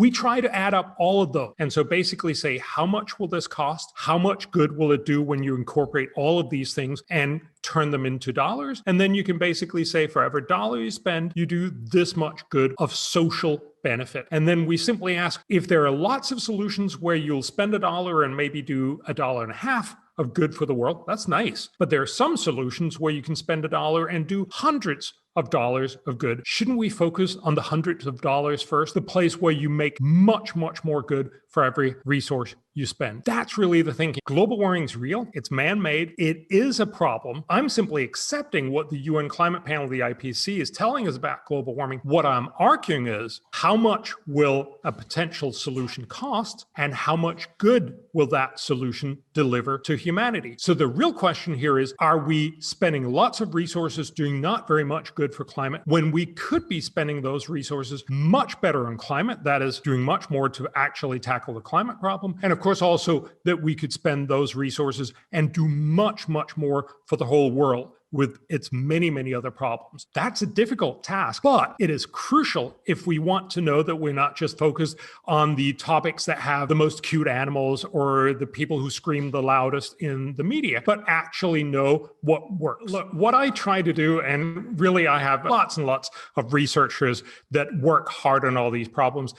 We try to add up all of those. And so basically say, how much will this cost? How much good will it do when you incorporate all of these things and turn them into dollars? And then you can basically say, for every dollar you spend, you do this much good of social benefit. And then we simply ask, if there are lots of solutions where you'll spend $1 and maybe do $1.50 of good for the world, that's nice. But there are some solutions where you can spend $1 and do hundreds of dollars of good. Shouldn't we focus on the hundreds of dollars first, the place where you make much, much more good for every resource you spend? That's really the thinking. Global warming is real. It's man-made. It is a problem. I'm simply accepting what the UN climate panel, the IPCC, is telling us about global warming. What I'm arguing is, how much will a potential solution cost and how much good will that solution deliver to humanity? So the real question here is, are we spending lots of resources doing not very much good for climate when we could be spending those resources much better on climate, that is, doing much more to actually tackle the climate problem? And of course, also that we could spend those resources and do much, much more for the whole world with its many, many other problems. That's a difficult task, but it is crucial if we want to know that we're not just focused on the topics that have the most cute animals or the people who scream the loudest in the media, but actually know what works. Look, what I try to do, and really I have lots and lots of researchers that work hard on all these problems,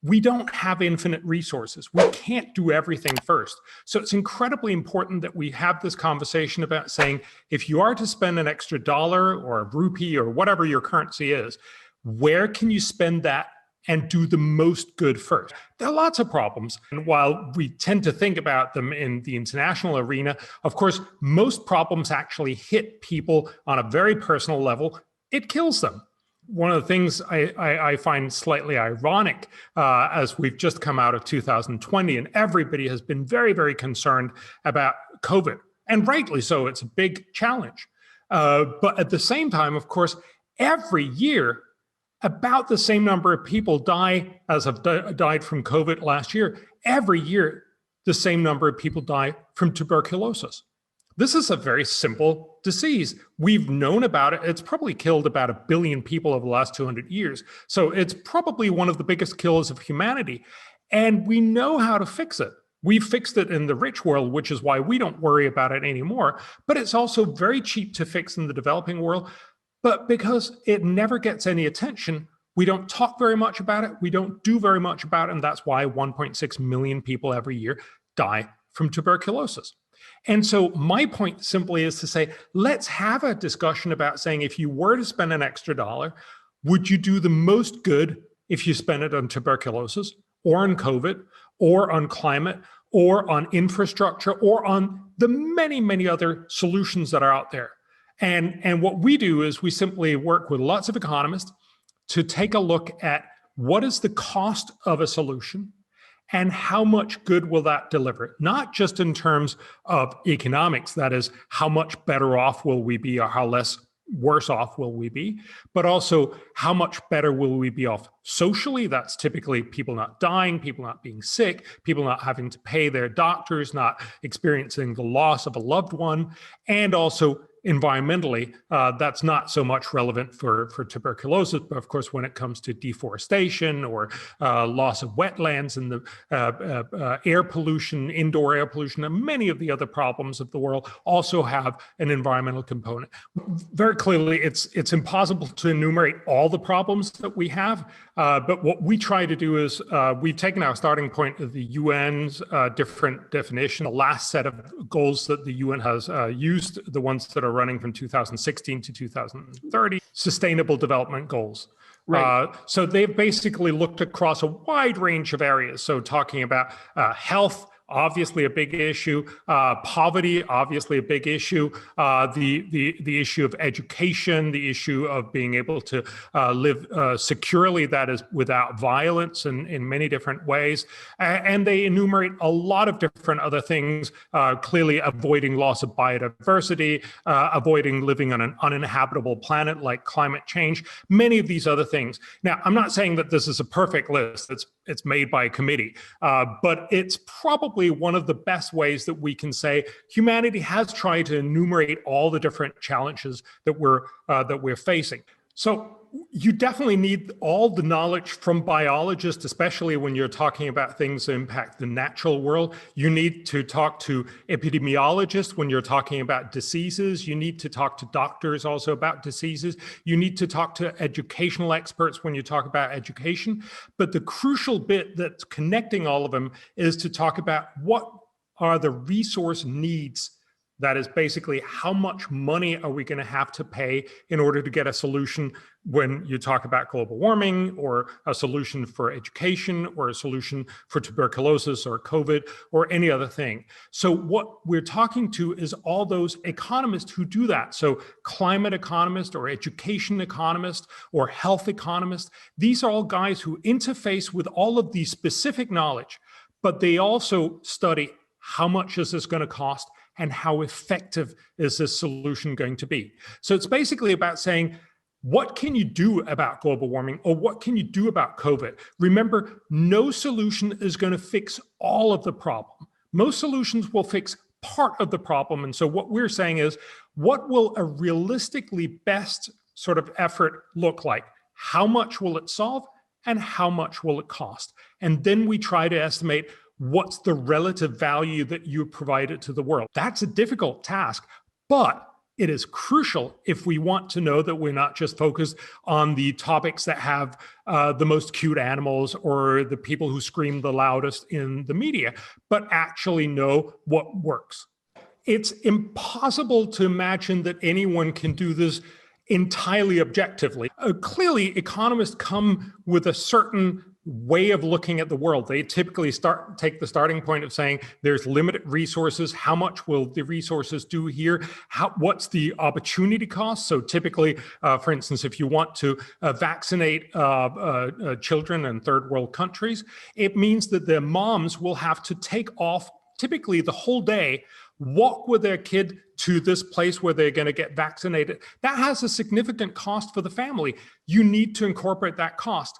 we don't have infinite resources. We can't do everything first. So it's incredibly important that we have this conversation about saying, if you are to spend an extra dollar or a rupee or whatever your currency is, where can you spend that and do the most good first? There are lots of problems. And while we tend to think about them in the international arena, of course, most problems actually hit people on a very personal level. It kills them. One of the things I find slightly ironic as we've just come out of 2020 and everybody has been very, very concerned about COVID, and rightly so, it's a big challenge. But at the same time, of course, every year, about the same number of people die as have died from COVID last year. Every year, the same number of people die from tuberculosis. This is a very simple disease. We've known about it. It's probably killed about 1 billion people over the last 200 years. So it's probably one of the biggest killers of humanity. And we know how to fix it. We've fixed it in the rich world, which is why we don't worry about it anymore. But it's also very cheap to fix in the developing world. But because it never gets any attention, we don't talk very much about it. We don't do very much about it. And that's why 1.6 million people every year die from tuberculosis. And so my point simply is to say, let's have a discussion about saying, if you were to spend an extra dollar, would you do the most good if you spend it on tuberculosis or on COVID or on climate or on infrastructure or on the many, many other solutions that are out there? And what we do is we simply work with lots of economists to take a look at what is the cost of a solution and how much good will that deliver? Not just in terms of economics, that is, how much better off will we be or how less worse off will we be, but also how much better will we be off socially? That's typically people not dying, people not being sick, people not having to pay their doctors, not experiencing the loss of a loved one, and also environmentally, that's not so much relevant for tuberculosis, but of course, when it comes to deforestation or loss of wetlands and the air pollution, indoor air pollution, and many of the other problems of the world also have an environmental component. Very clearly, it's impossible to enumerate all the problems that we have, but what we try to do is we've taken our starting point of the UN's different definition, the last set of goals that the UN has used, the ones that are running from 2016 to 2030, Sustainable Development Goals. Right. So they've basically looked across a wide range of areas. So talking about health, obviously a big issue, poverty, obviously a big issue, the issue of education, the issue of being able to live securely, that is without violence in many different ways. And they enumerate a lot of different other things, clearly avoiding loss of biodiversity, avoiding living on an uninhabitable planet like climate change, many of these other things. Now, I'm not saying that this is a perfect list. It's made by a committee, but it's probably one of the best ways that we can say humanity has tried to enumerate all the different challenges that we're facing. So You definitely need all the knowledge from biologists, especially when you're talking about things that impact the natural world. You need to talk to epidemiologists when you're talking about diseases. You need to talk to doctors also about diseases. You need to talk to educational experts when you talk about education. But the crucial bit that's connecting all of them is to talk about what are the resource needs. That is basically how much money are we going to have to pay in order to get a solution when you talk about global warming, or a solution for education, or a solution for tuberculosis or COVID or any other thing. So what we're talking to is all those economists who do that. So climate economists or education economists or health economists, these are all guys who interface with all of the specific knowledge, but they also study how much is this going to cost and how effective is this solution going to be. So it's basically about saying, what can you do about global warming, or what can you do about COVID? Remember, no solution is going to fix all of the problem. Most solutions will fix part of the problem. And so what we're saying is, what will a realistically best sort of effort look like? How much will it solve, and how much will it cost? And then we try to estimate what's the relative value that you provided to the world. That's a difficult task, but it is crucial if we want to know that we're not just focused on the topics that have the most cute animals or the people who scream the loudest in the media, but actually know what works. It's impossible to imagine that anyone can do this entirely objectively. Clearly, economists come with a certain way of looking at the world. They typically take the starting point of saying there's limited resources. How much will the resources do here? What's the opportunity cost? So typically, for instance, if you want to vaccinate children in third world countries, it means that their moms will have to take off typically the whole day, walk with their kid to this place where they're going to get vaccinated. That has a significant cost for the family. You need to incorporate that cost.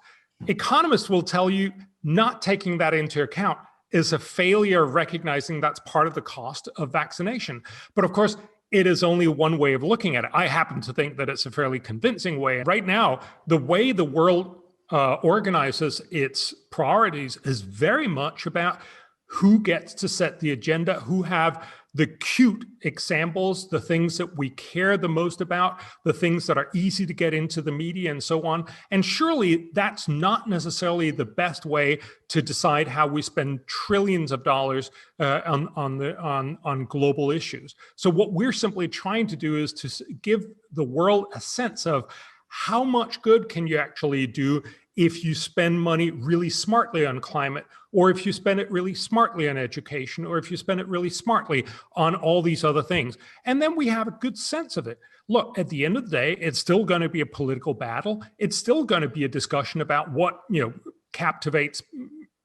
Economists will tell you not taking that into account is a failure of recognizing that's part of the cost of vaccination. But of course, it is only one way of looking at it. I happen to think that it's a fairly convincing way. Right now, the way the world organizes its priorities is very much about who gets to set the agenda, who have the cute examples, the things that we care the most about, the things that are easy to get into the media and so on. And surely that's not necessarily the best way to decide how we spend trillions of dollars on global issues. So what we're simply trying to do is to give the world a sense of how much good can you actually do if you spend money really smartly on climate, or if you spend it really smartly on education, or if you spend it really smartly on all these other things. And then we have a good sense of it. Look, at the end of the day, it's still going to be a political battle. It's still going to be a discussion about what, captivates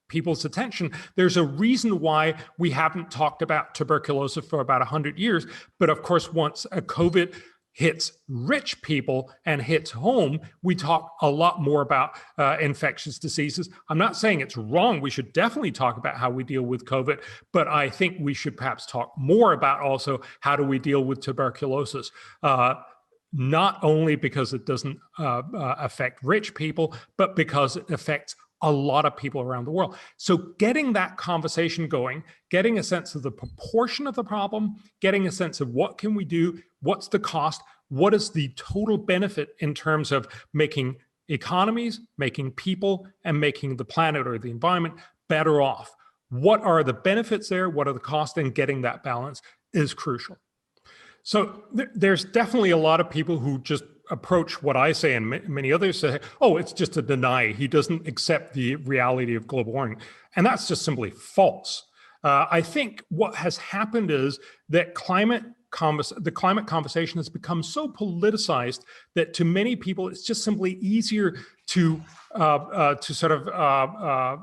people's attention. There's a reason why we haven't talked about tuberculosis for about 100 years. But of course, once a COVID hits rich people and hits home, we talk a lot more about infectious diseases. I'm not saying it's wrong. We should definitely talk about how we deal with COVID, but I think we should perhaps talk more about also how do we deal with tuberculosis. Not only because it doesn't affect rich people, but because it affects a lot of people around the world. So getting that conversation going, getting a sense of the proportion of the problem, getting a sense of what can we do, what's the cost, what is the total benefit in terms of making economies, making people, and making the planet or the environment better off. What are the benefits there? What are the costs? And getting that balance is crucial. So there's definitely a lot of people who just approach what I say and many others say, oh, it's just a deny. He doesn't accept the reality of global warming. And that's just simply false. I think what has happened is that the climate conversation has become so politicized that to many people, it's just simply easier to sort of,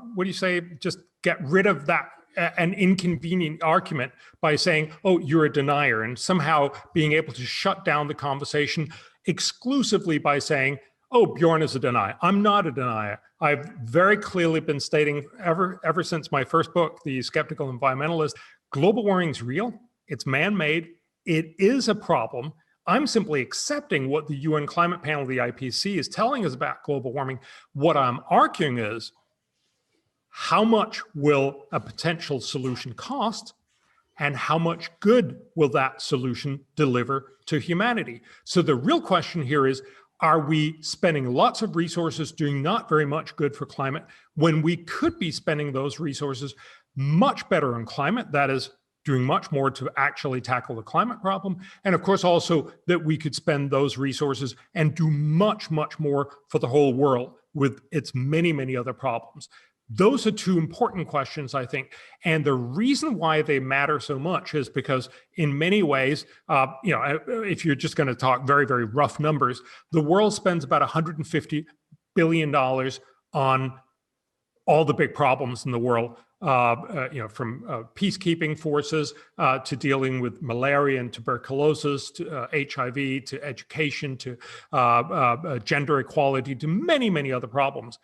just get rid of that an inconvenient argument by saying, oh, you're a denier, and somehow being able to shut down the conversation exclusively by saying, oh, Bjorn is a denier. I'm not a denier. I've very clearly been stating ever since my first book, The Skeptical Environmentalist, global warming is real. It's man-made. It is a problem. I'm simply accepting what the UN climate panel, the IPCC, is telling us about global warming. What I'm arguing is, how much will a potential solution cost? And how much good will that solution deliver to humanity? So the real question here is, are we spending lots of resources doing not very much good for climate when we could be spending those resources much better on climate? That is, doing much more to actually tackle the climate problem. And of course, also that we could spend those resources and do much, much more for the whole world with its many, many other problems. Those are two important questions, I think. And the reason why they matter so much is because in many ways, if you're just going to talk very, very rough numbers, the world spends about $150 billion on all the big problems in the world, from peacekeeping forces to dealing with malaria and tuberculosis, to HIV, to education, to gender equality, to many, many other problems.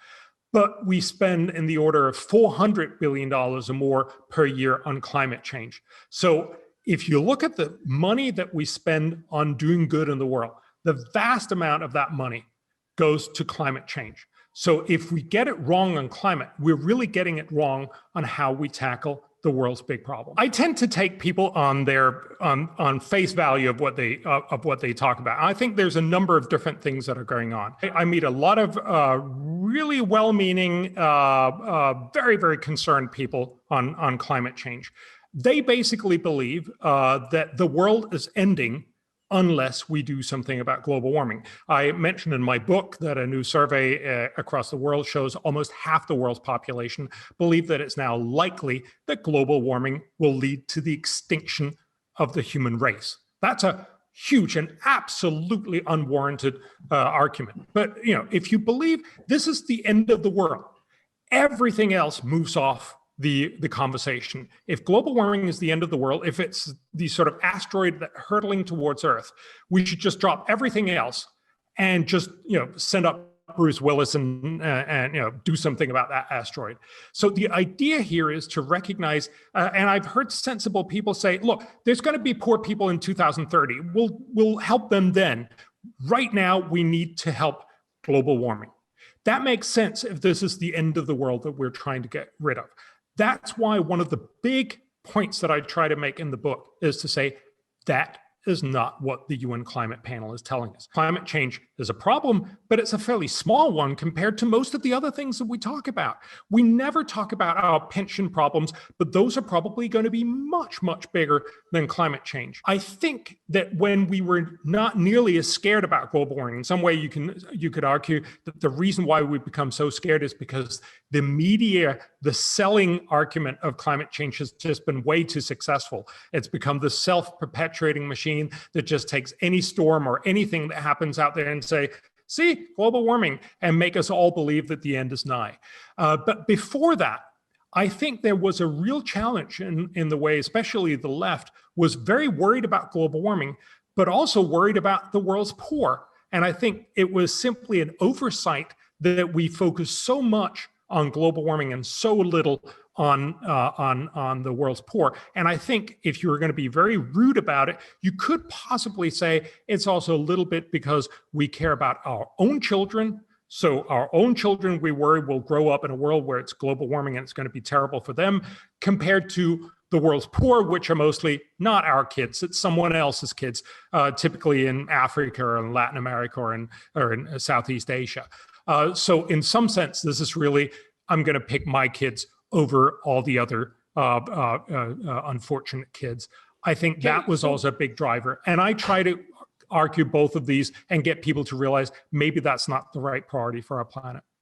But we spend in the order of $400 billion or more per year on climate change. So if you look at the money that we spend on doing good in the world, the vast amount of that money goes to climate change. So if we get it wrong on climate, we're really getting it wrong on how we tackle the world's big problem. I tend to take people on their on face value of what they talk about. I think there's a number of different things that are going on. I meet a lot of really well-meaning, very, very concerned people on climate change. They basically believe that the world is ending unless we do something about global warming. I mentioned in my book that a new survey across the world shows almost half the world's population believe that it's now likely that global warming will lead to the extinction of the human race. That's a huge and absolutely unwarranted argument. But if you believe this is the end of the world, everything else moves off the conversation. If global warming is the end of the world, if it's the sort of asteroid that hurtling towards Earth, we should just drop everything else and just send up Bruce Willis and do something about that asteroid. So the idea here is to recognize, and I've heard sensible people say, look, there's going to be poor people in 2030. We'll help them then. Right now, we need to help global warming. That makes sense if this is the end of the world that we're trying to get rid of. That's why one of the big points that I try to make in the book is to say that is not what the UN climate panel is telling us. Climate change is a problem, but it's a fairly small one compared to most of the other things that we talk about. We never talk about our pension problems, but those are probably going to be much, much bigger than climate change. I think that when we were not nearly as scared about global warming, in some way you could argue that the reason why we've become so scared is because the media, the selling argument of climate change has just been way too successful. It's become the self-perpetuating machine that just takes any storm or anything that happens out there and say, see, global warming, and make us all believe that the end is nigh. But before that, I think there was a real challenge in the way, especially the left, was very worried about global warming, but also worried about the world's poor. And I think it was simply an oversight that we focus so much on global warming and so little on the world's poor. And I think if you were going to be very rude about it, you could possibly say it's also a little bit because we care about our own children. So our own children, we worry, will grow up in a world where it's global warming and it's going to be terrible for them, compared to the world's poor, which are mostly not our kids, it's someone else's kids, typically in Africa or in Latin America or in Southeast Asia. So in some sense, this is really, I'm going to pick my kids over all the other unfortunate kids. I think that was also a big driver. And I try to argue both of these and get people to realize maybe that's not the right priority for our planet.